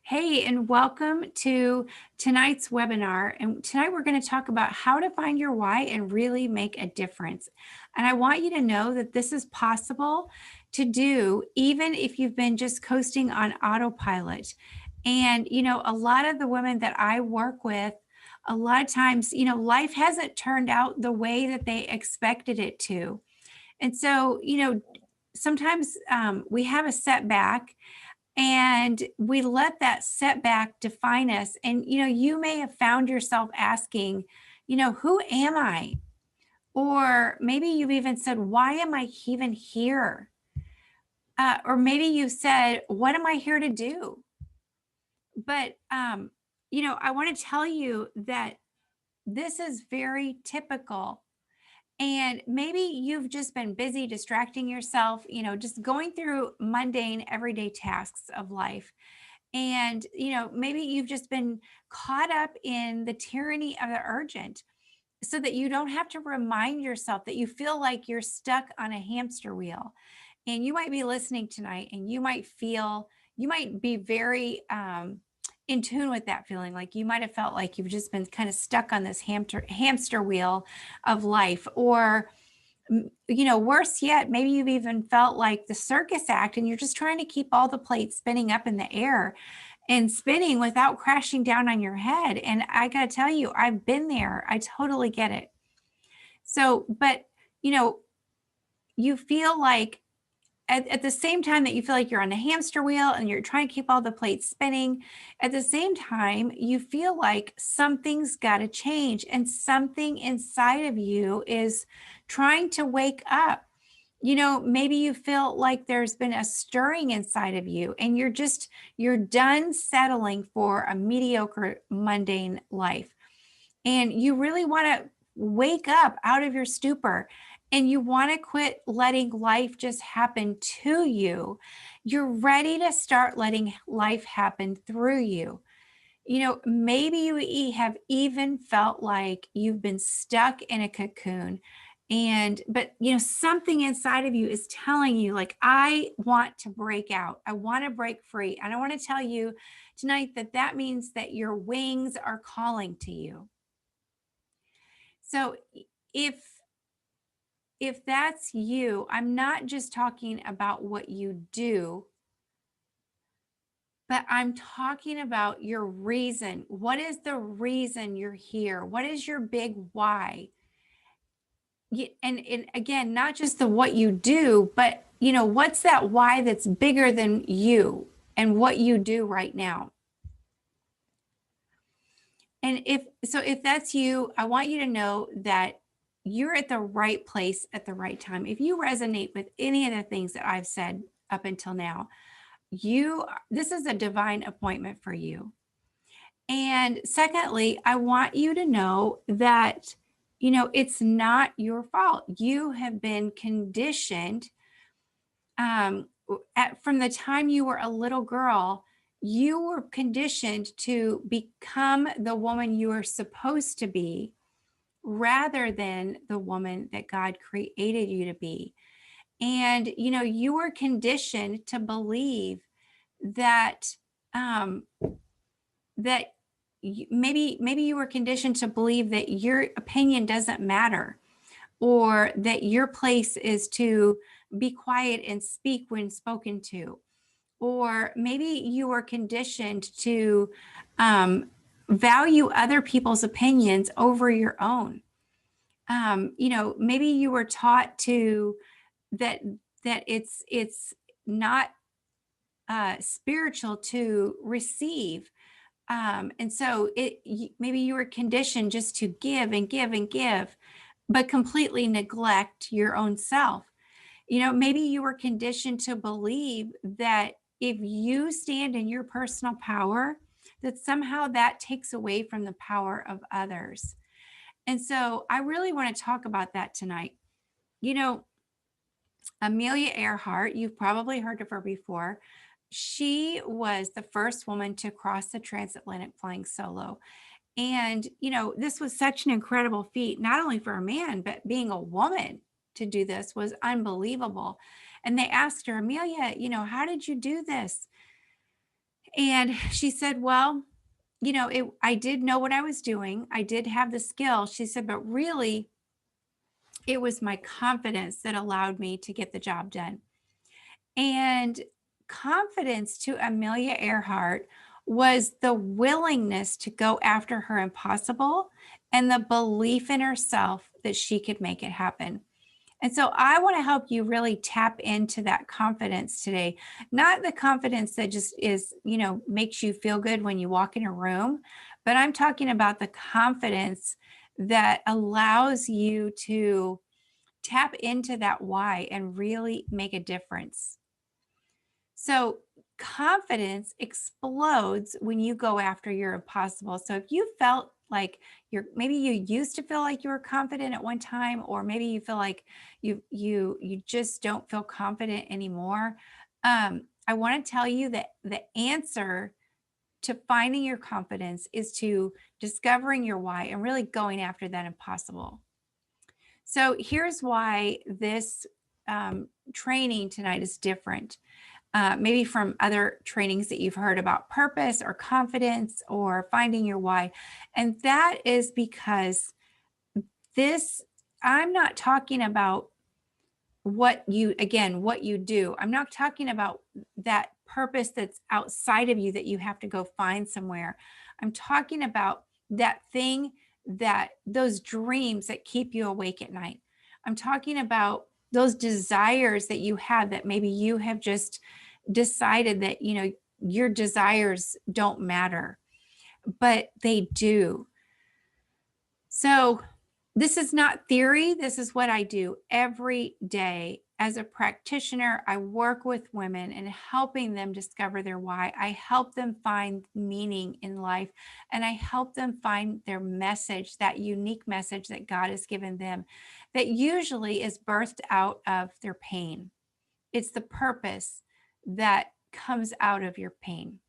Hey, and welcome to tonight's webinar. And tonight we're going to talk about how to find your why and really make a difference. And I want you to know that this is possible to do even if you've been just coasting on autopilot. And, a lot of the women that I work with, a lot of times, life hasn't turned out the way that they expected it to. And so, sometimes we have a setback and we let that setback define us. And, you may have found yourself asking, who am I? Or maybe you've even said, why am I even here? Or maybe you said, what am I here to do? But, I want to tell you that this is very typical. And maybe you've just been busy distracting yourself, just going through mundane everyday tasks of life. And, maybe you've just been caught up in the tyranny of the urgent so that you don't have to remind yourself that you feel like you're stuck on a hamster wheel. And you might be listening tonight and you might be very in tune with that feeling. Like you might have felt like you've just been kind of stuck on this hamster wheel of life. Or, worse yet, maybe you've even felt like the circus act and you're just trying to keep all the plates spinning up in the air and spinning without crashing down on your head. And I got to tell you, I've been there. I totally get it. So, but, you feel like at the same time that you feel like you're on a hamster wheel and you're trying to keep all the plates spinning, at the same time, you feel like something's got to change and something inside of you is trying to wake up. Maybe you feel like there's been a stirring inside of you and you're done settling for a mediocre, mundane life. And you really want to wake up out of your stupor and you want to quit letting life just happen to you. You're ready to start letting life happen through you. Maybe you have even felt like you've been stuck in a cocoon but something inside of you is telling you like, I want to break out. I want to break free. And I want to tell you tonight that means that your wings are calling to you. So if that's you, I'm not just talking about what you do, but I'm talking about your reason. What is the reason you're here? What is your big why? And again, not just the what you do, but what's that why that's bigger than you and what you do right now? And if that's you, I want you to know that you're at the right place at the right time. If you resonate with any of the things that I've said up until now, this is a divine appointment for you. And secondly, I want you to know that it's not your fault. You have been conditioned from the time you were a little girl. You were conditioned to become the woman you are supposed to be rather than the woman that God created you to be. And, you were conditioned to believe that, maybe you were conditioned to believe that your opinion doesn't matter, or that your place is to be quiet and speak when spoken to. Or maybe you were conditioned to value other people's opinions over your own. Maybe you were taught that it's not spiritual to receive. And so maybe you were conditioned just to give and give and give, but completely neglect your own self. Maybe you were conditioned to believe that if you stand in your personal power, that somehow that takes away from the power of others. And so I really want to talk about that tonight. Amelia Earhart, you've probably heard of her before. She was the first woman to cross the transatlantic flying solo. And, this was such an incredible feat, not only for a man, but being a woman to do this was unbelievable. And they asked her, Amelia, how did you do this? And she said, well, I did know what I was doing. I did have the skill. She said, but really, it was my confidence that allowed me to get the job done. And confidence to Amelia Earhart was the willingness to go after her impossible and the belief in herself that she could make it happen. And so I want to help you really tap into that confidence today. Not the confidence that just is, makes you feel good when you walk in a room, but I'm talking about the confidence that allows you to tap into that why and really make a difference. So confidence explodes when you go after your impossible. So if you felt like maybe you used to feel like you were confident at one time, or maybe you feel like you just don't feel confident anymore. I want to tell you that the answer to finding your confidence is to discovering your why and really going after that impossible. So here's why this training tonight is different. Maybe from other trainings that you've heard about purpose or confidence or finding your why. And that is because I'm not talking about what you do. I'm not talking about that purpose that's outside of you that you have to go find somewhere. I'm talking about that thing, that those dreams that keep you awake at night. I'm talking about those desires that you have that maybe you have just decided that, your desires don't matter, but they do. So this is not theory. This is what I do every day. As a practitioner, I work with women and helping them discover their why. I help them find meaning in life, and I help them find their message, that unique message that God has given them, that usually is birthed out of their pain. It's the purpose that comes out of your pain.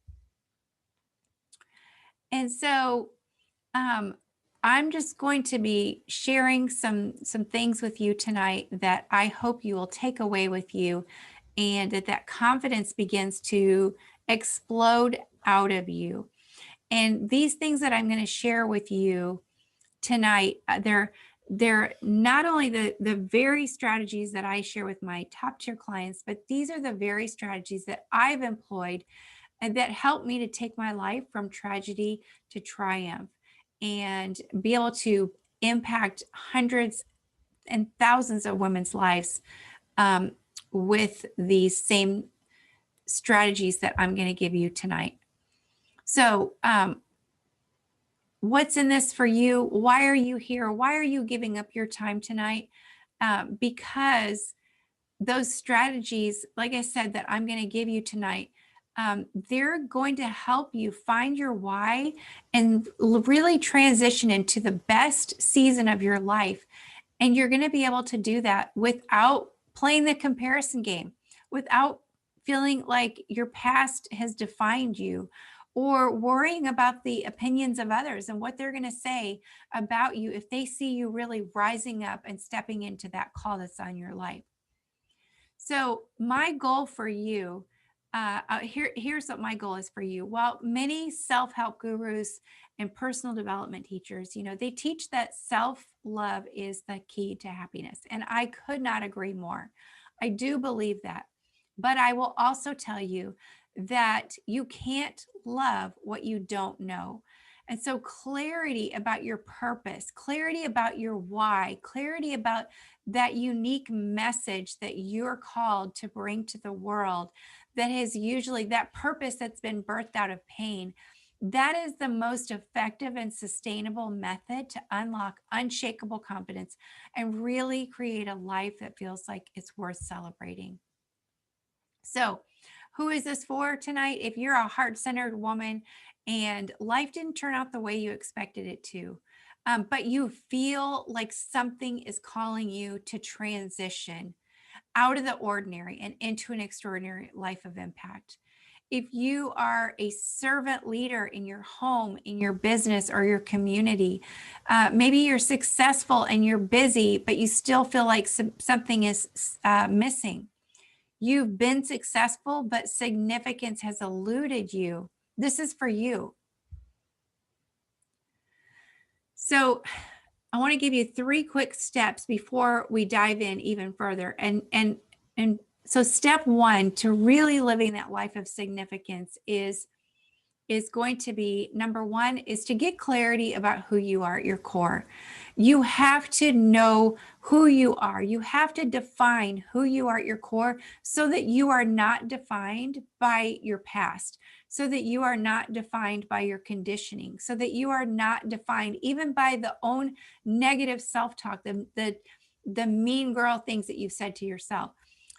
And so I'm just going to be sharing some things with you tonight that I hope you will take away with you, and that confidence begins to explode out of you. And these things that I'm going to share with you tonight, they're not only the very strategies that I share with my top tier clients, but these are the very strategies that I've employed and that helped me to take my life from tragedy to triumph and be able to impact hundreds and thousands of women's lives with these same strategies that I'm going to give you tonight. So what's in this for you? Why are you here? Why are you giving up your time tonight? Because those strategies, like I said, that I'm going to give you tonight, they're going to help you find your why and really transition into the best season of your life. And you're going to be able to do that without playing the comparison game, without feeling like your past has defined you, or worrying about the opinions of others and what they're going to say about you if they see you really rising up and stepping into that call that's on your life. So my goal for you, here's what my goal is for you. Well, many self-help gurus and personal development teachers, they teach that self-love is the key to happiness. And I could not agree more. I do believe that. But I will also tell you that you can't love what you don't know. And so clarity about your purpose, clarity about your why, clarity about that unique message that you're called to bring to the world, that is usually that purpose that's been birthed out of pain. That is the most effective and sustainable method to unlock unshakable confidence and really create a life that feels like it's worth celebrating. So, who is this for tonight? If you're a heart-centered woman and life didn't turn out the way you expected it to, but you feel like something is calling you to transition out of the ordinary and into an extraordinary life of impact. If you are a servant leader in your home, in your business, or your community, maybe you're successful and you're busy, but you still feel like something is missing. You've been successful, but significance has eluded you. This is for you. So I want to give you 3 quick steps before we dive in even further. And so step 1 to really living that life of significance is going to be, number 1 is to get clarity about who you are at your core. You have to know who you are. You have to define who you are at your core so that you are not defined by your past, so that you are not defined by your conditioning, so that you are not defined even by the own negative self-talk, the mean girl things that you've said to yourself.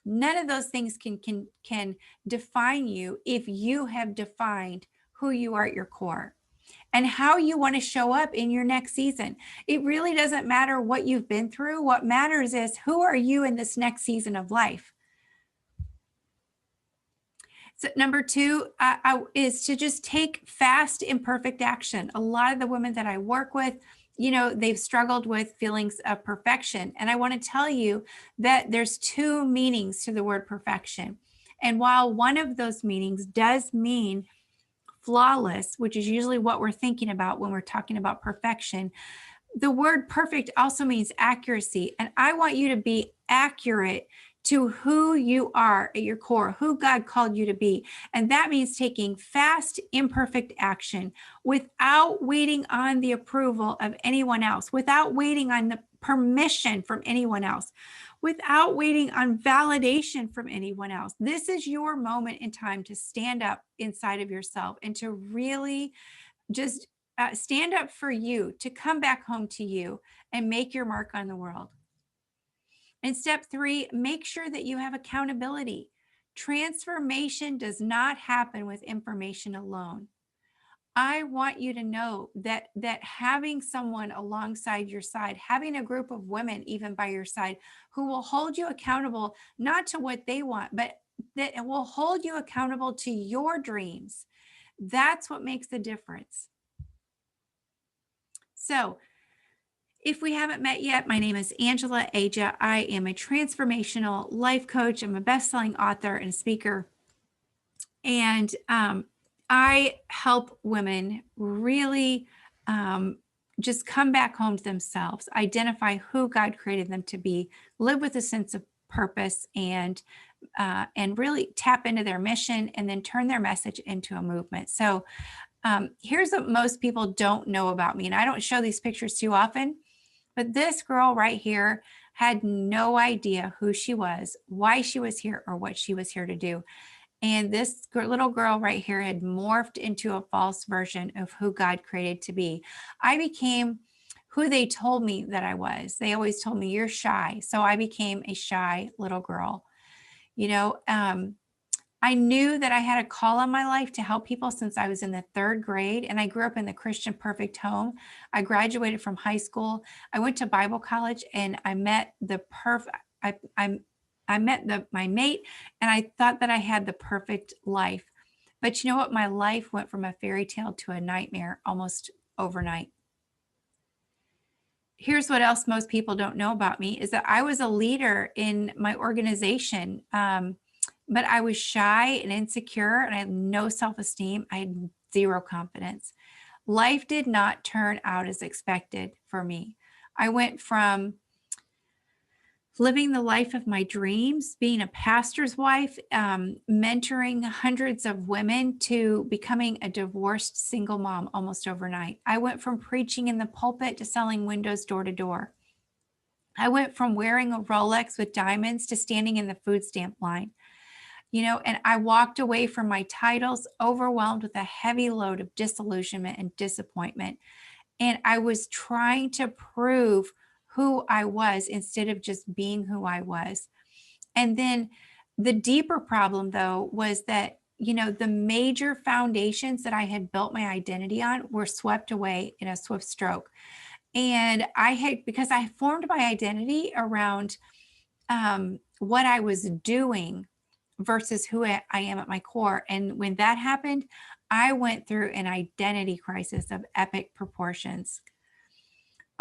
None of those things can define you if you have defined who you are at your core and how you want to show up in your next season. It really doesn't matter what you've been through. What matters is who are you in this next season of life. So number 2 is to just take fast, imperfect action. A lot of the women that I work with, they've struggled with feelings of perfection. And I want to tell you that there's 2 meanings to the word perfection. And while one of those meanings does mean flawless, which is usually what we're thinking about when we're talking about perfection, the word perfect also means accuracy. And I want you to be accurate to who you are at your core, who God called you to be. And that means taking fast, imperfect action without waiting on the approval of anyone else, without waiting on the permission from anyone else, without waiting on validation from anyone else. This is your moment in time to stand up inside of yourself and to really just stand up for you, to come back home to you and make your mark on the world. And step 3, make sure that you have accountability. Transformation does not happen with information alone. I want you to know that having someone alongside your side, having a group of women even by your side who will hold you accountable, not to what they want, but that will hold you accountable to your dreams. That's what makes the difference. So if we haven't met yet, my name is Angela Aja. I am a transformational life coach. I'm a best-selling author and speaker. And I help women really just come back home to themselves, identify who God created them to be, live with a sense of purpose, and really tap into their mission, and then turn their message into a movement. So here's what most people don't know about me, and I don't show these pictures too often, but this girl right here had no idea who she was, why she was here, or what she was here to do. And this little girl right here had morphed into a false version of who God created to be. I became who they told me that I was. They always told me, you're shy. So I became a shy little girl. I knew that I had a call on my life to help people since I was in the 3rd grade, and I grew up in the Christian perfect home. I graduated from high school. I went to Bible college, and I met the perfect. I met my mate, and I thought that I had the perfect life. But you know what? My life went from a fairy tale to a nightmare almost overnight. Here's what else most people don't know about me is that I was a leader in my organization, but I was shy and insecure, and I had no self-esteem. I had 0 confidence. Life did not turn out as expected for me. I went from living the life of my dreams, being a pastor's wife, mentoring hundreds of women, to becoming a divorced single mom almost overnight. I went from preaching in the pulpit to selling windows door to door. I went from wearing a Rolex with diamonds to standing in the food stamp line. And I walked away from my titles overwhelmed with a heavy load of disillusionment and disappointment. And I was trying to prove who I was instead of just being who I was. And then the deeper problem, though, was that, the major foundations that I had built my identity on were swept away in a swift stroke. And because I formed my identity around what I was doing versus who I am at my core. And when that happened, I went through an identity crisis of epic proportions.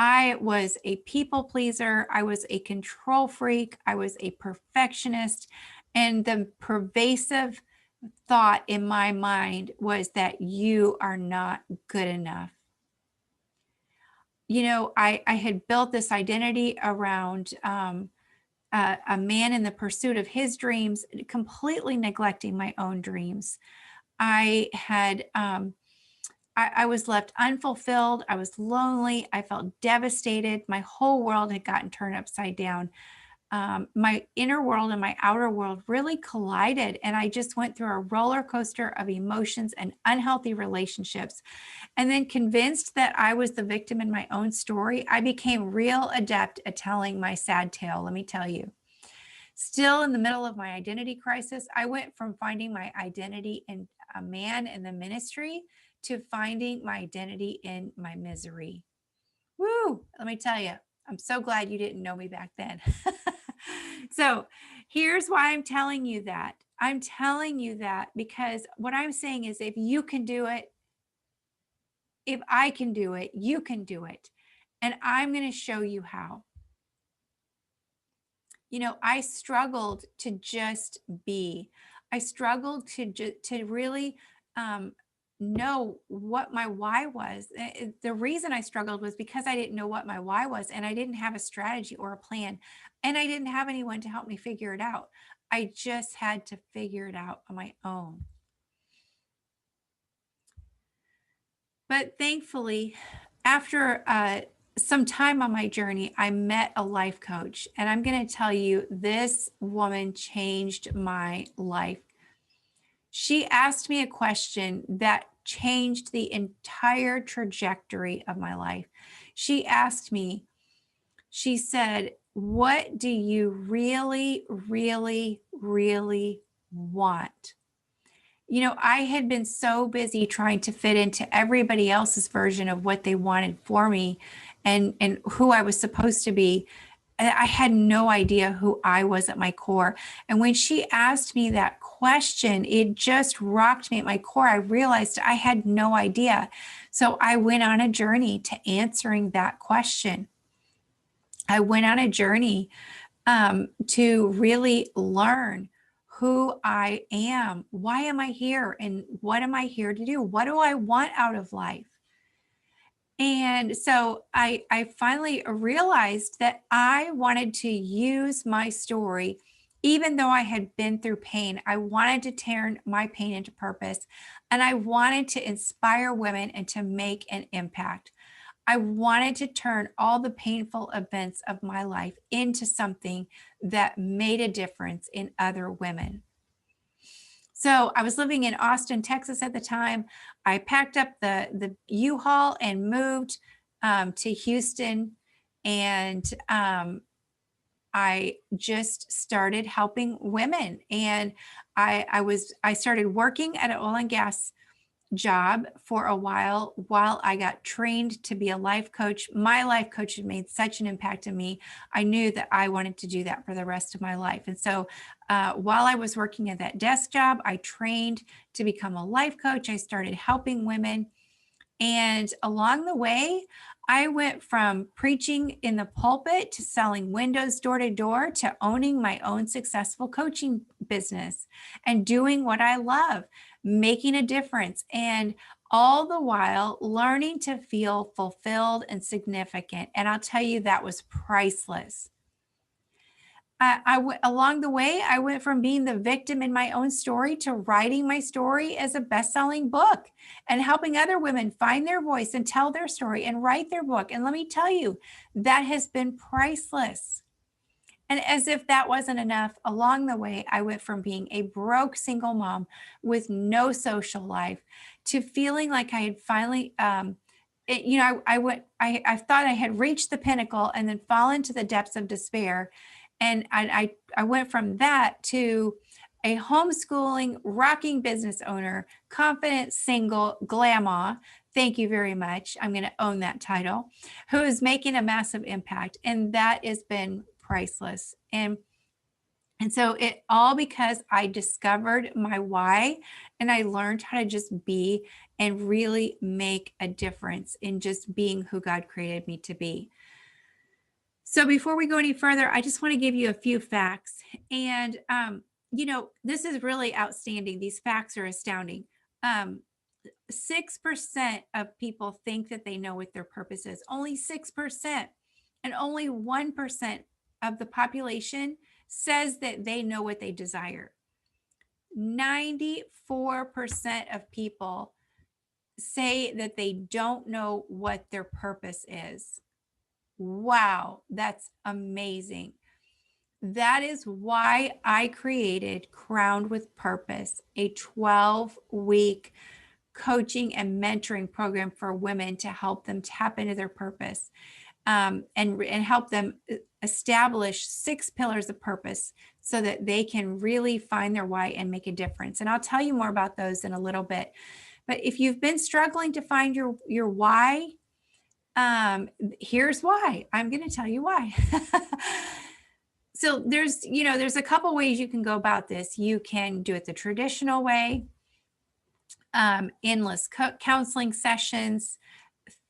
I was a people pleaser. I was a control freak. I was a perfectionist. And the pervasive thought in my mind was that you are not good enough. You know, I had built this identity around a man in the pursuit of his dreams, completely neglecting my own dreams. I had, I was left unfulfilled. I was lonely. I felt devastated. My whole world had gotten turned upside down. My inner world and my outer world really collided. And I just went through a roller coaster of emotions and unhealthy relationships. And then, convinced that I was the victim in my own story, I became real adept at telling my sad tale, let me tell you. Still in the middle of my identity crisis, I went from finding my identity in a man in the ministry to finding my identity in my misery. Woo! Let me tell you, I'm so glad you didn't know me back then. So here's why I'm telling you that. I'm telling you that because what I'm saying is, if you can do it, if I can do it, you can do it. And I'm going to show you how. You know, I struggled to just be. I struggled to really um, know what my why was. The reason I struggled was because I didn't know what my why was, and I didn't have a strategy or a plan, and I didn't have anyone to help me figure it out. I just had to figure it out on my own. But thankfully, after some time on my journey, I met a life coach. And I'm going to tell you, this woman changed my life. She asked me a question that changed the entire trajectory of my life. She asked me, she said, "What do you really, really, really want?" You know, I had been so busy trying to fit into everybody else's version of what they wanted for me and who I was supposed to be. I had no idea who I was at my core. And when she asked me that question, it just rocked me at my core. I realized I had no idea. So I went on a journey to answering that question. I went on a journey to really learn who I am. Why am I here? And what am I here to do? What do I want out of life? And so I finally realized that I wanted to use my story, even though I had been through pain. I wanted to turn my pain into purpose, and I wanted to inspire women and to make an impact. I wanted to turn all the painful events of my life into something that made a difference in other women. So I was living in Austin, Texas at the time. I packed up the U-Haul and moved to Houston, and I just started helping women. And I started working at an oil and gas job for a while I got trained to be a life coach. My life coach had made such an impact on me. I knew that I wanted to do that for the rest of my life. And so while I was working at that desk job, I trained to become a life coach. I started helping women. And along the way, I went from preaching in the pulpit to selling windows door to door to owning my own successful coaching business and doing what I love, making a difference, and all the while learning to feel fulfilled and significant. And I'll tell you, that was priceless. Along the way, I went from being the victim in my own story to writing my story as a best-selling book and helping other women find their voice and tell their story and write their book. And let me tell you, that has been priceless. And as if that wasn't enough, along the way, I went from being a broke single mom with no social life to feeling like I had finally, I thought I had reached the pinnacle and then fallen to the depths of despair. And I went from that to a homeschooling, rocking business owner, confident, single, grandma. Thank you very much. I'm going to own that title, who is making a massive impact. And that has been priceless. And so it all because I discovered my why and I learned how to just be and really make a difference in just being who God created me to be. So before we go any further, I just want to give you a few facts. And This is really outstanding. These facts are astounding. 6% of people think that they know what their purpose is. Only 6%. And only 1% of the population says that they know what they desire. 94% of people say that they don't know what their purpose is. Wow, that's amazing. That is why I created Crowned with Purpose, a 12-week coaching and mentoring program for women to help them tap into their purpose, and help them establish 6 pillars of purpose so that they can really find their why and make a difference. And I'll tell you more about those in a little bit. But if you've been struggling to find your why, here's why. I'm going to tell you why. So there's a couple ways you can go about this. You can do it the traditional way, endless counseling sessions,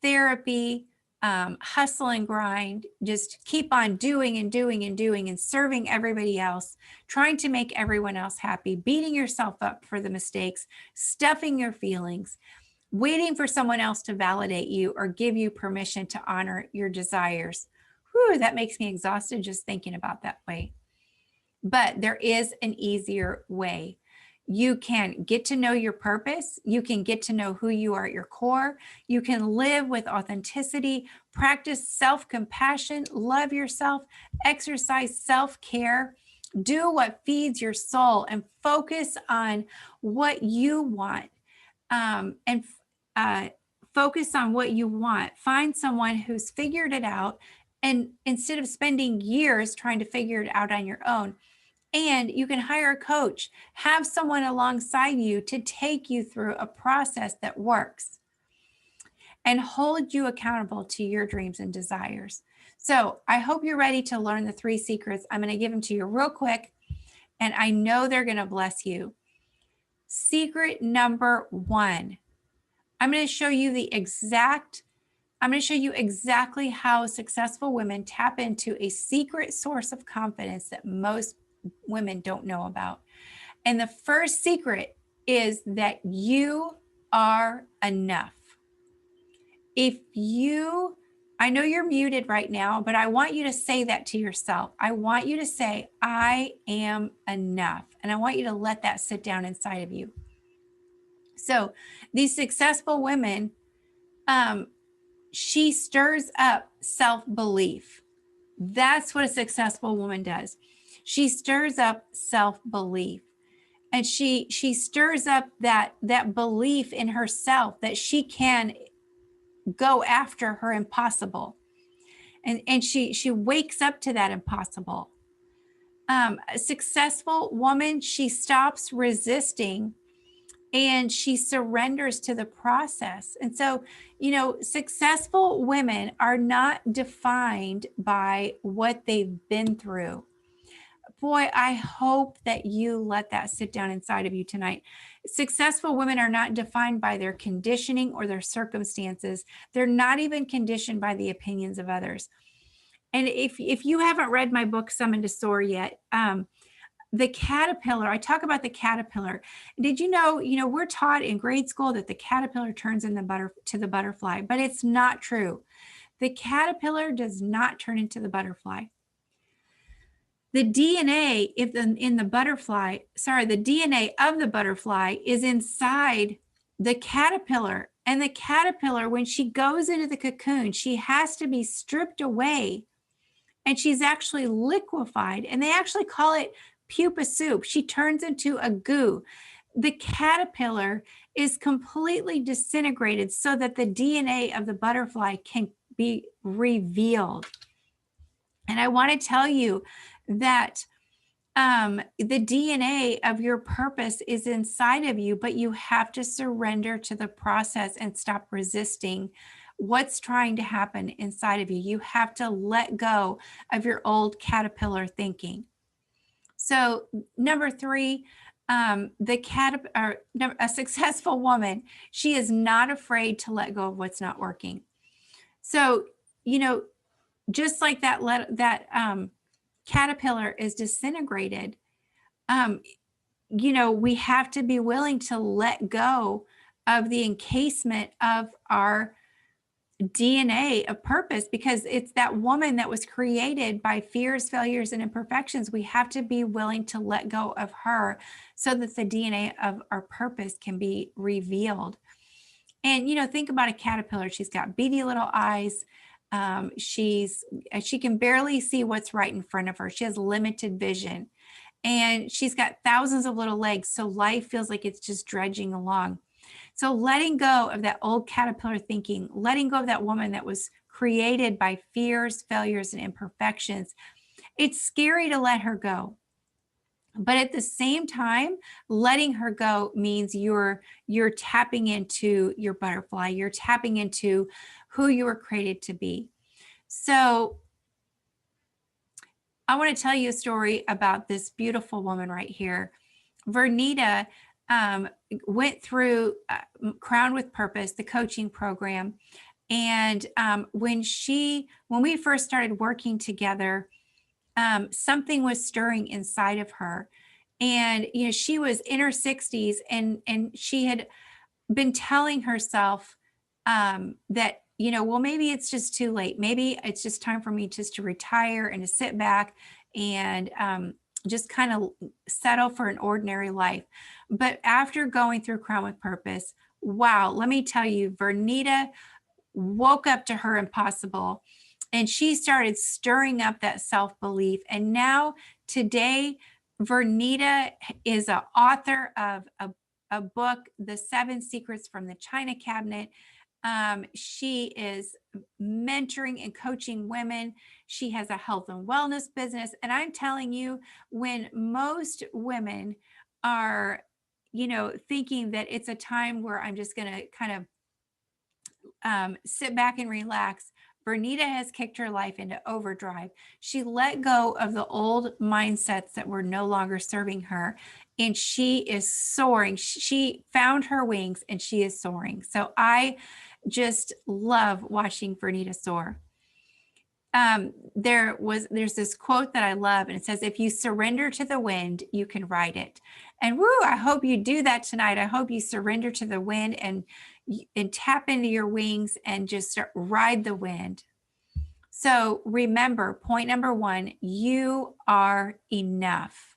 therapy, hustle and grind, just keep on doing and doing and doing and serving everybody else, trying to make everyone else happy, beating yourself up for the mistakes, stuffing your feelings, waiting for someone else to validate you or give you permission to honor your desires. Whew, that makes me exhausted just thinking about that way. But there is an easier way. You can get to know your purpose. You can get to know who you are at your core. You can live with authenticity, practice self-compassion, love yourself, exercise self-care, do what feeds your soul, and focus on what you want. Focus on what you want. Find someone who's figured it out, and instead of spending years trying to figure it out on your own. And you can hire a coach, have someone alongside you to take you through a process that works and hold you accountable to your dreams and desires. So I hope you're ready to learn the 3 secrets. I'm going to give them to you real quick, and I know they're going to bless you. Secret number 1, I'm going to show you exactly how successful women tap into a secret source of confidence that most women don't know about. And the first secret is that you are enough. I know you're muted right now, but I want you to say that to yourself. I want you to say, I am enough. And I want you to let that sit down inside of you. So these successful women, she stirs up self-belief. That's what a successful woman does. She stirs up self-belief, and she stirs up that belief in herself that she can go after her impossible. And she wakes up to that impossible. A successful woman, she stops resisting and she surrenders to the process. And so, successful women are not defined by what they've been through. Boy, I hope that you let that sit down inside of you tonight. Successful women are not defined by their conditioning or their circumstances. They're not even conditioned by the opinions of others. And if you haven't read my book, Summon to Soar yet, the caterpillar, I talk about the caterpillar. Did you know, we're taught in grade school that the caterpillar turns into the butterfly, but it's not true. The caterpillar does not turn into the butterfly. The DNA the DNA of the butterfly is inside the caterpillar. And the caterpillar, when she goes into the cocoon, she has to be stripped away and she's actually liquefied. And they actually call it pupa soup. She turns into a goo. The caterpillar is completely disintegrated so that the DNA of the butterfly can be revealed. And I want to tell you that the DNA of your purpose is inside of you, but you have to surrender to the process and stop resisting what's trying to happen inside of you. You have to let go of your old caterpillar thinking. So number 3, a successful woman, she is not afraid to let go of what's not working. So, just like that caterpillar is disintegrated, We have to be willing to let go of the encasement of our DNA of purpose, because it's that woman that was created by fears, failures, and imperfections. We have to be willing to let go of her so that the DNA of our purpose can be revealed. And, think about a caterpillar. She's got beady little eyes. She can barely see what's right in front of her. She has limited vision, and she's got thousands of little legs. So life feels like it's just dredging along. So letting go of that old caterpillar thinking, letting go of that woman that was created by fears, failures, and imperfections, it's scary to let her go. But at the same time, letting her go means you're tapping into your butterfly. You're tapping into who you were created to be. So I want to tell you a story about this beautiful woman right here. Vernita went through Crown with Purpose, the coaching program. And when we first started working together, something was stirring inside of her. And, she was in her 60s, and she had been telling herself that, well, maybe it's just too late. Maybe it's just time for me just to retire and to sit back and just kind of settle for an ordinary life. But after going through Crown with Purpose, wow, let me tell you, Vernita woke up to her impossible, and she started stirring up that self-belief. And now today, Vernita is an author of a book, The 7 Secrets from the China Cabinet. She is mentoring and coaching women. She has a health and wellness business. And I'm telling you, when most women are, thinking that it's a time where I'm just going to kind of sit back and relax, Vernita has kicked her life into overdrive. She let go of the old mindsets that were no longer serving her, and she is soaring. She found her wings, and she is soaring. So I just love watching Vernita soar. There's this quote that I love, and it says, "If you surrender to the wind, you can ride it." And I hope you do that tonight. I hope you surrender to the wind and tap into your wings and just ride the wind. So remember, point number 1, you are enough.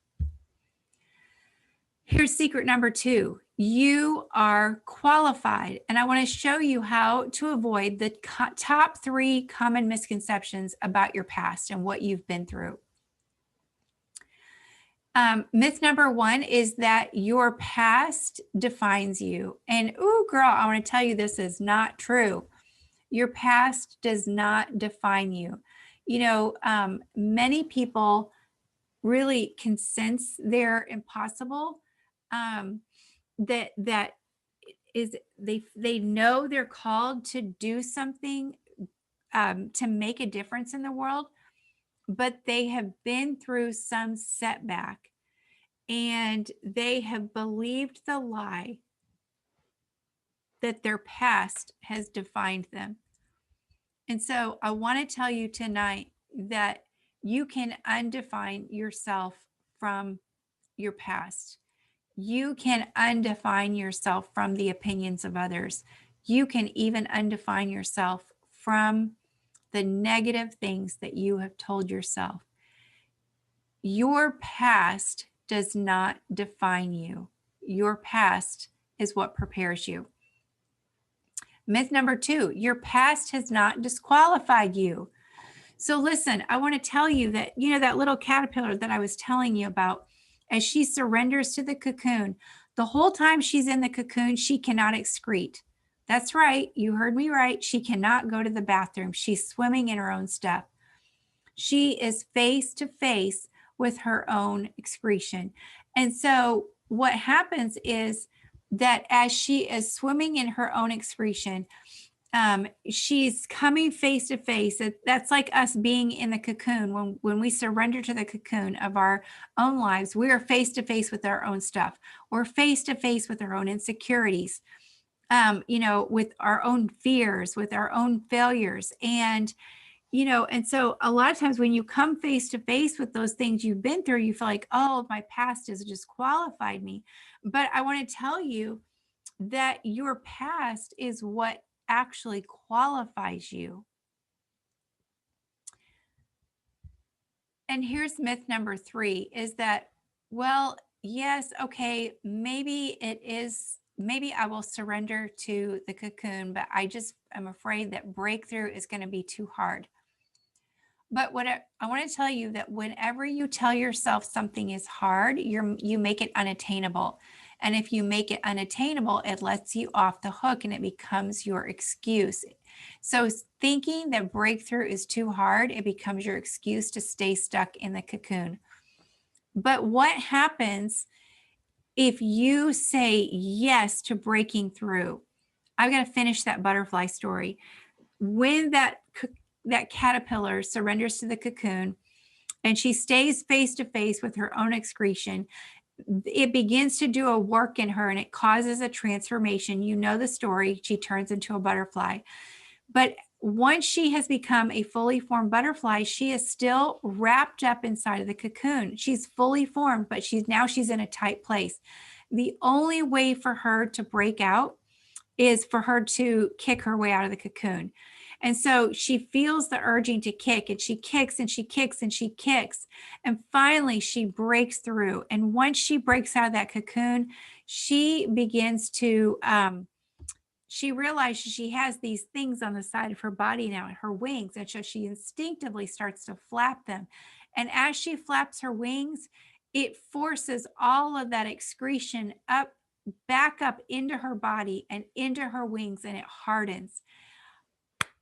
Here's secret number 2. You are qualified. And I want to show you how to avoid the top 3 common misconceptions about your past and what you've been through. Myth number 1 is that your past defines you. And girl, I want to tell you, this is not true. Your past does not define you. Many people really can sense they're impossible. That is, they know they're called to do something, to make a difference in the world, but they have been through some setback, and they have believed the lie that their past has defined them. And so I want to tell you tonight that you can undefine yourself from your past. You can undefine yourself from the opinions of others. You can even undefine yourself from the negative things that you have told yourself. Your past does not define you. Your past is what prepares you. Myth number 2, your past has not disqualified you. So listen, I want to tell you that, that little caterpillar that I was telling you about, as she surrenders to the cocoon, the whole time she's in the cocoon, she cannot excrete. That's right. You heard me right. She cannot go to the bathroom. She's swimming in her own stuff. She is face to face with her own excretion. And so what happens is that as she is swimming in her own excretion, she's coming face to face. That's like us being in the cocoon. When we surrender to the cocoon of our own lives, we are face to face with our own stuff. We're face to face with our own insecurities, with our own fears, with our own failures. And And so a lot of times when you come face to face with those things you've been through, you feel like, oh, my past has disqualified me. But I want to tell you that your past is what actually qualifies you. And here's myth number 3 is that, well, yes, okay, maybe it is, maybe I will surrender to the cocoon, but I just am afraid that breakthrough is going to be too hard. But what I want to tell you that whenever you tell yourself something is hard, you make it unattainable. And if you make it unattainable, it lets you off the hook and it becomes your excuse. So thinking that breakthrough is too hard, it becomes your excuse to stay stuck in the cocoon. But what happens if you say yes to breaking through? I've got to finish that butterfly story. When that caterpillar surrenders to the cocoon and she stays face to face with her own excretion, it begins to do a work in her and it causes a transformation. You know the story. She turns into a butterfly. But once she has become a fully formed butterfly, she is still wrapped up inside of the cocoon. She's fully formed, but she's in a tight place. The only way for her to break out is for her to kick her way out of the cocoon. And so she feels the urging to kick, and she kicks and she kicks and she kicks. And finally, she breaks through. And once she breaks out of that cocoon, she begins to, she realizes she has these things on the side of her body now, her wings. And so she instinctively starts to flap them. And as she flaps her wings, it forces all of that excretion back up into her body and into her wings, and it hardens.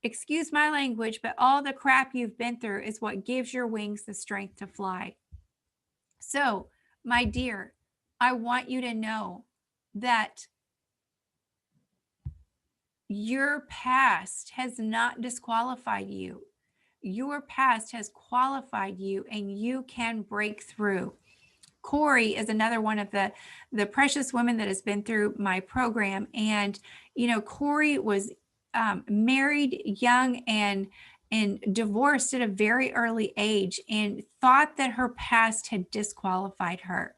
Excuse my language, but all the crap you've been through is what gives your wings the strength to fly. So, my dear, I want you to know that your past has not disqualified you. Your past has qualified you, and you can break through. Corey is another one of the precious women that has been through my program. And, Corey was married young and divorced at a very early age and thought that her past had disqualified her.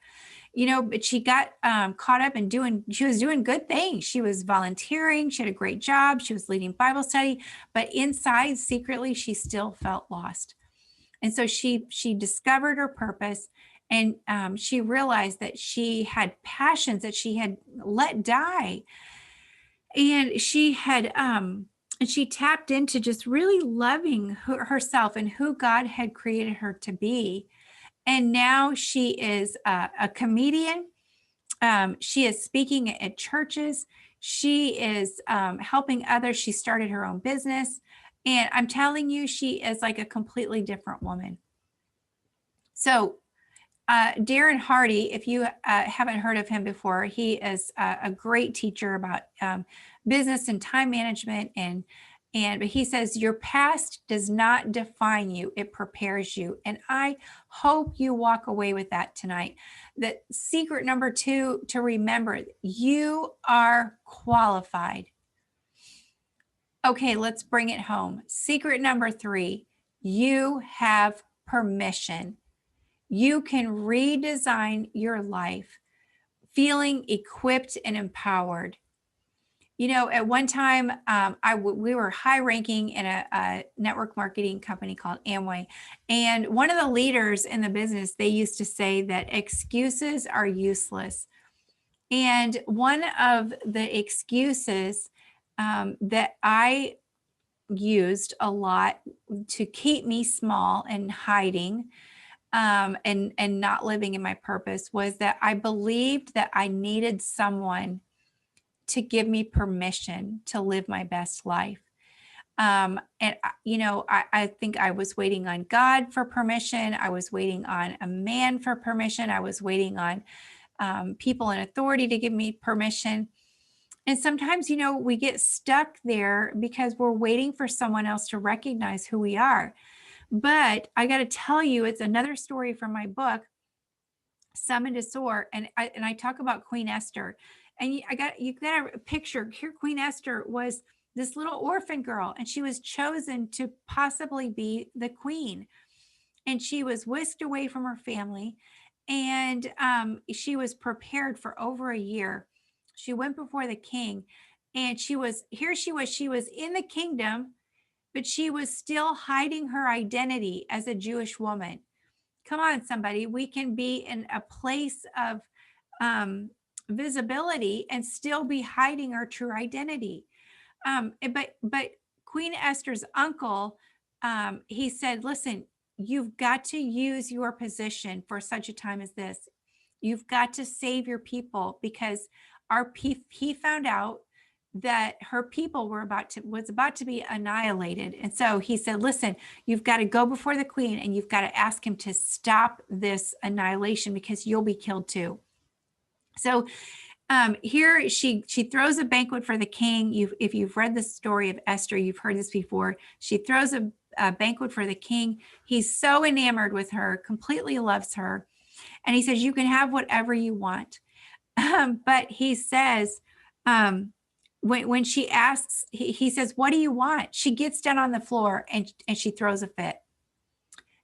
But she got caught up in she was doing good things. She was volunteering. She had a great job. She was leading Bible study, but inside secretly, she still felt lost. And so she discovered her purpose, and she realized that she had passions that she had let die. And she had, and she tapped into just really loving herself and who God had created her to be. And now she is a comedian. She is speaking at churches. She is helping others. She started her own business. And I'm telling you, she is like a completely different woman. So Darren Hardy, if you haven't heard of him before, he is a great teacher about business and time management. But he says, your past does not define you, it prepares you. And I hope you walk away with that tonight. That secret number 2 to remember, you are qualified. Okay, let's bring it home. Secret number 3, you have permission. You can redesign your life feeling equipped and empowered. At one time, we were high ranking in a network marketing company called Amway. And one of the leaders in the business, they used to say that excuses are useless. And one of the excuses that I used a lot to keep me small and hiding and not living in my purpose was that I believed that I needed someone to give me permission to live my best life. I think I was waiting on God for permission. I was waiting on a man for permission. I was waiting on people in authority to give me permission. And sometimes, we get stuck there because we're waiting for someone else to recognize who we are. But I got to tell you, it's another story from my book, Summoned to Soar. And I talk about Queen Esther. And you got a picture here. Queen Esther was this little orphan girl, and she was chosen to possibly be the queen. And she was whisked away from her family, and she was prepared for over a year. She went before the king, and she was in the kingdom, but she was still hiding her identity as a Jewish woman. Come on, somebody. We can be in a place of um, visibility and still be hiding our true identity. But Queen Esther's uncle, he said, listen, you've got to use your position for such a time as this. You've got to save your people, because he found out that her people was about to be annihilated. And so he said, listen, you've got to go before the queen, and you've got to ask him to stop this annihilation, because you'll be killed too. So here she throws a banquet for the king. If you've read the story of Esther, you've heard this before. She throws a banquet for the king. He's so enamored with her, completely loves her. And he says, you can have whatever you want. But he says, when she asks, he says, what do you want? She gets down on the floor and she throws a fit.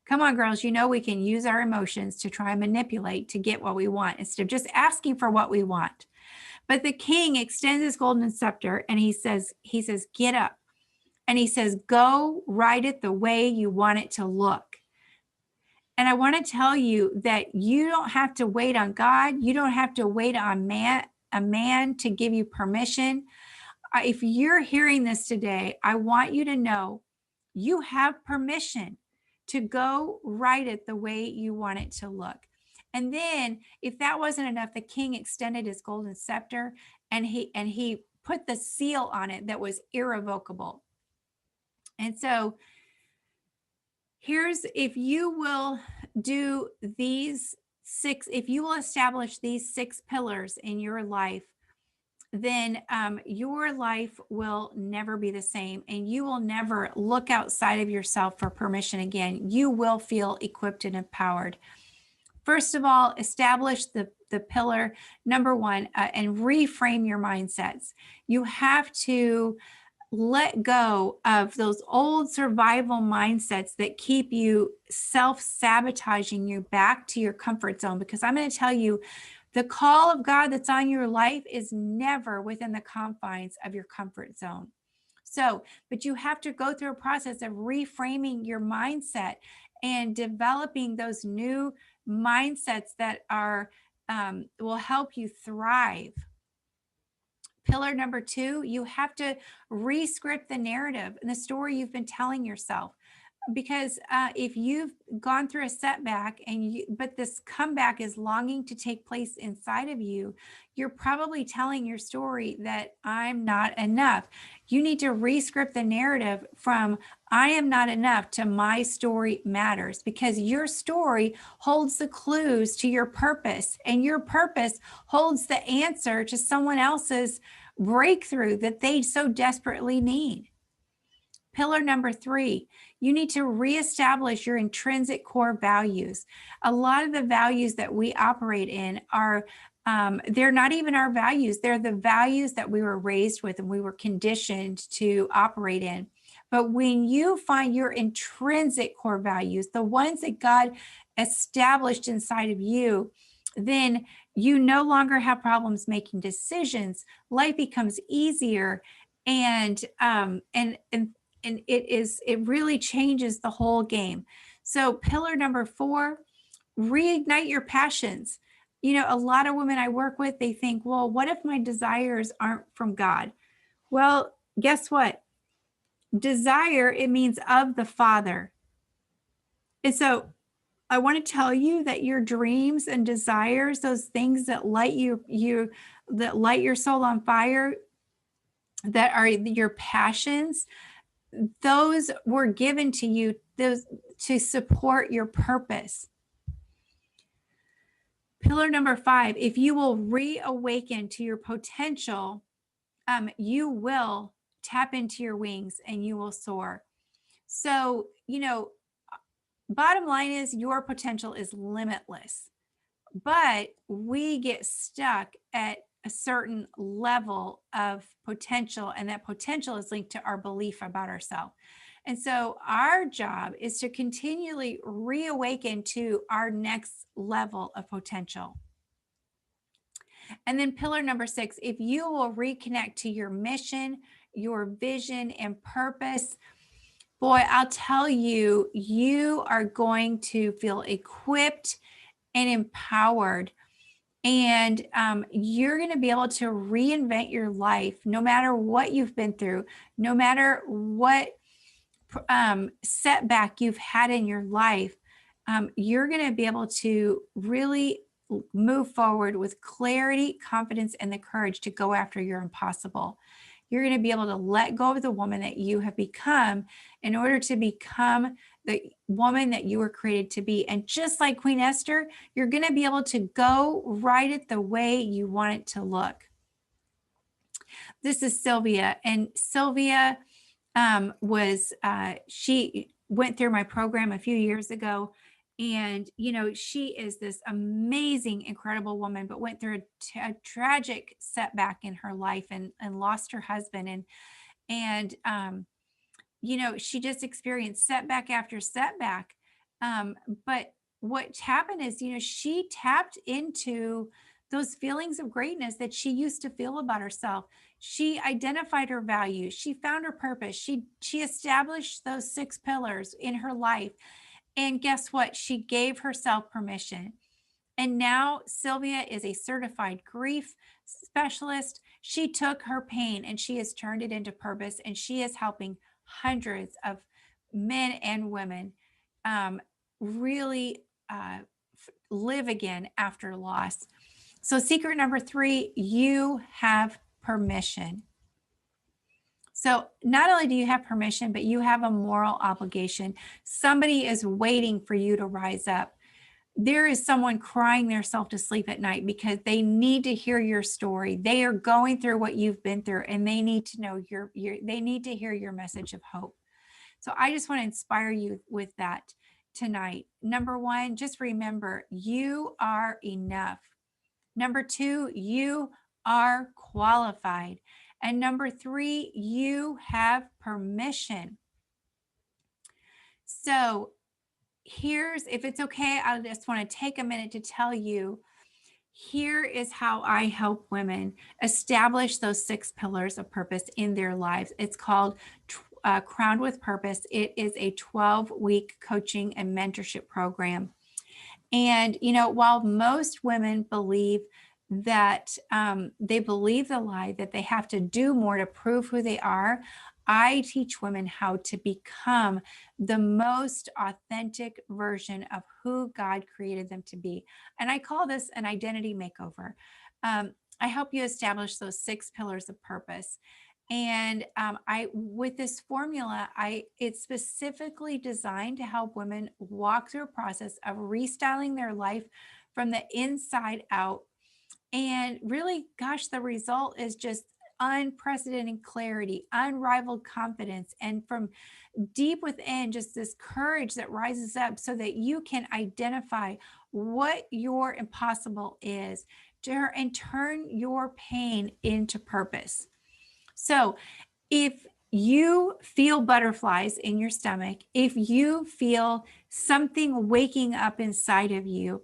Come on, girls, we can use our emotions to try and manipulate to get what we want instead of just asking for what we want. But the king extends his golden scepter, and he says, get up. And he says, go write it the way you want it to look. And I want to tell you that you don't have to wait on God. You don't have to wait on a man to give you permission. If you're hearing this today, I want you to know you have permission to go write it the way you want it to look. And then, if that wasn't enough, the king extended his golden scepter, and he put the seal on it that was irrevocable. And so if you will do if you will establish these 6 pillars in your life, then your life will never be the same, and you will never look outside of yourself for permission again. You will feel equipped and empowered. First of all, establish the pillar number 1 and reframe your mindsets. You have to let go of those old survival mindsets that keep you self-sabotaging you back to your comfort zone. Because I'm going to tell you, the call of God that's on your life is never within the confines of your comfort zone. So, but you have to go through a process of reframing your mindset and developing those new mindsets that will help you thrive. Pillar number 2, you have to re-script the narrative and the story you've been telling yourself. Because if you've gone through a setback but this comeback is longing to take place inside of you, you're probably telling your story that I'm not enough. You need to re-script the narrative from I am not enough to my story matters, because your story holds the clues to your purpose, and your purpose holds the answer to someone else's breakthrough that they so desperately need. Pillar number 3, you need to reestablish your intrinsic core values. A lot of the values that we operate in are, they're not even our values. They're the values that we were raised with and we were conditioned to operate in. But when you find your intrinsic core values, the ones that God established inside of you, then you no longer have problems making decisions. Life becomes easier, and it really changes the whole game. So pillar number 4, reignite your passions. A lot of women I work with, they think, well, what if my desires aren't from God? Well, guess what? Desire, it means of the Father. And so I want to tell you that your dreams and desires, those things that light that light your soul on fire, that are your passions, those were given to you to support your purpose. Pillar number 5, if you will reawaken to your potential, you will tap into your wings and you will soar. So, bottom line is your potential is limitless, but we get stuck at a certain level of potential, and that potential is linked to our belief about ourselves. And so our job is to continually reawaken to our next level of potential. And then pillar number 6, if you will reconnect to your mission, your vision, and purpose, boy, I'll tell you, you are going to feel equipped and empowered. And you're going to be able to reinvent your life no matter what you've been through, no matter what setback you've had in your life. You're going to be able to really move forward with clarity, confidence, and the courage to go after your impossible. You're going to be able to let go of the woman that you have become in order to become the woman that you were created to be. And just like Queen Esther, you're going to be able to go write it the way you want it to look. This is Sylvia, and Sylvia she went through my program a few years ago. And, she is this amazing, incredible woman, but went through a tragic setback in her life and lost her husband. And she just experienced setback after setback. But what happened is, she tapped into those feelings of greatness that she used to feel about herself. She identified her values. She found her purpose. She established those 6 pillars in her life. And guess what? She gave herself permission. And now Sylvia is a certified grief specialist. She took her pain and she has turned it into purpose, and she is helping hundreds of men and women really live again after loss. So secret number 3, you have permission. So not only do you have permission, but you have a moral obligation. Somebody is waiting for you to rise up. There is someone crying themselves to sleep at night because they need to hear your story. They are going through what you've been through, and they need to know they need to hear your message of hope. So I just want to inspire you with that tonight. Number 1, just remember, you are enough. Number 2, you are qualified. And number 3, you have permission. So if it's okay, I just want to take a minute to tell you, here is how I help women establish those 6 pillars of purpose in their lives. It's called Crowned with Purpose. It is a 12-week coaching and mentorship program. And, while most women believe that they believe the lie that they have to do more to prove who they are, I teach women how to become the most authentic version of who God created them to be. And I call this an identity makeover. I help you establish those 6 pillars of purpose. And with this formula, it's specifically designed to help women walk through a process of restyling their life from the inside out. And really, gosh, the result is just unprecedented clarity, unrivaled confidence, and from deep within, just this courage that rises up so that you can identify what your impossible is and turn your pain into purpose. So if you feel butterflies in your stomach, if you feel something waking up inside of you,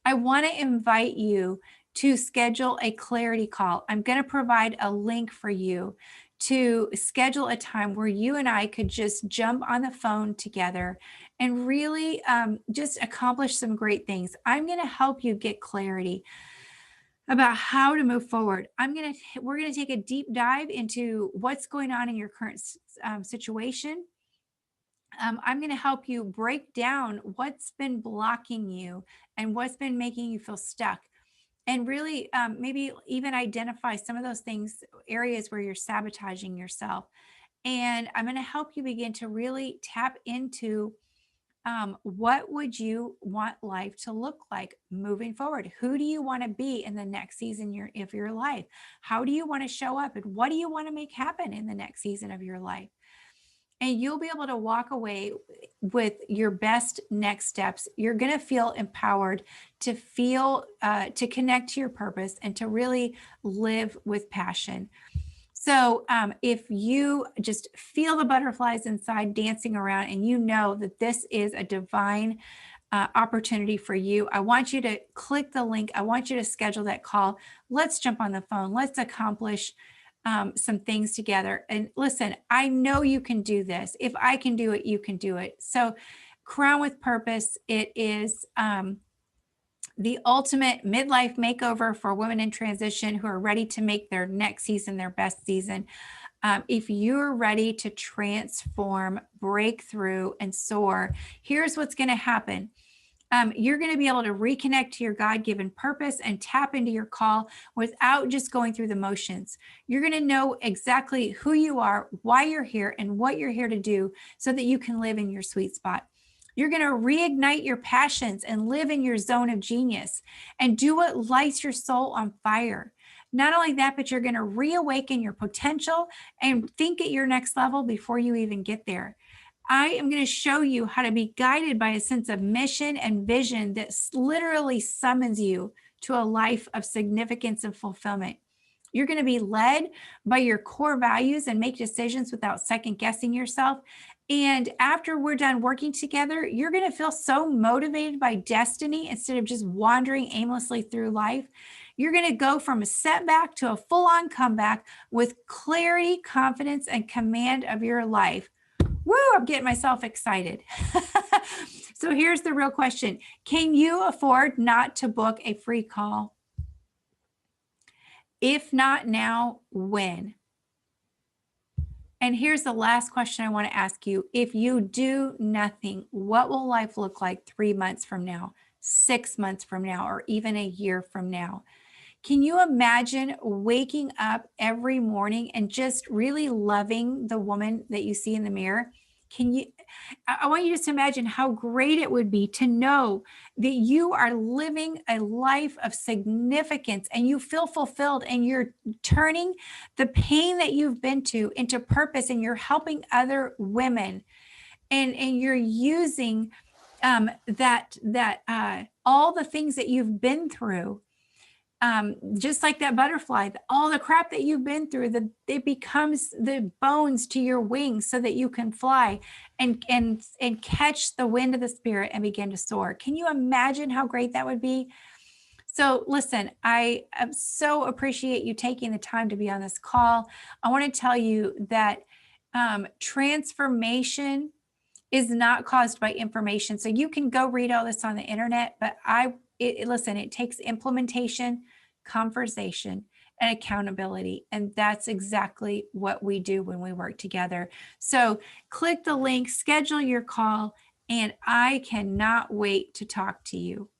I want to invite you to schedule a clarity call. I'm going to provide a link for you to schedule a time where you and I could just jump on the phone together and really just accomplish some great things. I'm going to help you get clarity about how to move forward. We're going to take a deep dive into what's going on in your current situation. I'm going to help you break down what's been blocking you and what's been making you feel stuck, and really maybe even identify some of those areas where you're sabotaging yourself. And I'm going to help you begin to really tap into what would you want life to look like moving forward? Who do you want to be in the next season of your life? How do you want to show up? And what do you want to make happen in the next season of your life? and you'll be able to walk away with your best next steps. You're going to feel empowered to to connect to your purpose and to really live with passion. So if you just feel the butterflies inside dancing around and you know that this is a divine opportunity for you, I want you to click the link. I want you to schedule that call. Let's jump on the phone. Let's accomplish some things together. And listen, I know you can do this. If I can do it, you can do it. So Crown with Purpose, it is the ultimate midlife makeover for women in transition who are ready to make their next season their best season. If you're ready to transform, break through, and soar, here's what's going to happen. You're going to be able to reconnect to your God-given purpose and tap into your call without just going through the motions. You're going to know exactly who you are, why you're here, and what you're here to do so that you can live in your sweet spot. You're going to reignite your passions and live in your zone of genius and do what lights your soul on fire. Not only that, but you're going to reawaken your potential and think at your next level before you even get there. I am going to show you how to be guided by a sense of mission and vision that literally summons you to a life of significance and fulfillment. You're going to be led by your core values and make decisions without second guessing yourself. And after we're done working together, you're going to feel so motivated by destiny instead of just wandering aimlessly through life. You're going to go from a setback to a full-on comeback with clarity, confidence, and command of your life. Woo, I'm getting myself excited. So here's the real question. Can you afford not to book a free call? If not now, when? And here's the last question I want to ask you. If you do nothing, what will life look like 3 months from now, 6 months from now, or even a year from now? Can you imagine waking up every morning and just really loving the woman that you see in the mirror? I want you just to imagine how great it would be to know that you are living a life of significance and you feel fulfilled and you're turning the pain that you've been to into purpose and you're helping other women and you're using all the things that you've been through. Just like that butterfly, all the crap that you've been through, it becomes the bones to your wings so that you can fly and catch the wind of the spirit and begin to soar. Can you imagine how great that would be? So listen, I so appreciate you taking the time to be on this call. I want to tell you that transformation is not caused by information. So you can go read all this on the internet, but listen, it takes implementation, conversation, and accountability. And that's exactly what we do when we work together. So click the link, schedule your call, and I cannot wait to talk to you.